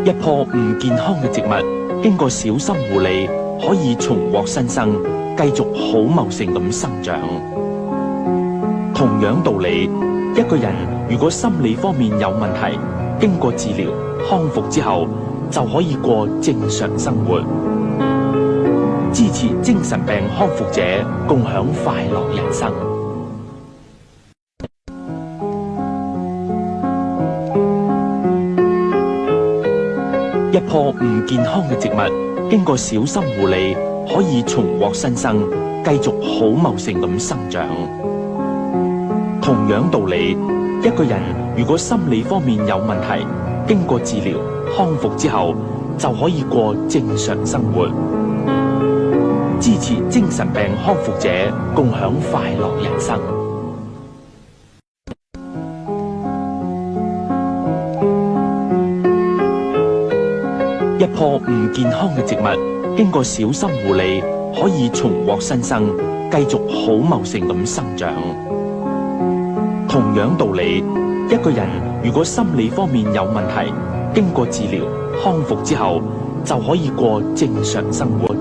一棵唔健康嘅植物，經過小心護理，可以重獲新生，繼續好茂盛咁生長。同樣道理，一個人如果心理方面有問題，經過治療康復之後，就可以過正常生活。支持精神病康復者，共享快樂人生。一棵唔健康嘅植物，經過小心護理，可以重獲新生，繼續好茂盛咁生長。同樣道理，一個人如果心理方面有問題，經過治療康復之後，就可以過正常生活。支持精神病康復者，共享快樂人生。一棵唔健康嘅植物，經過小心護理，可以重獲新生，繼續好茂盛咁生長。同樣道理，一個人如果心理方面有問題，經過治療康復之後，就可以過正常生活。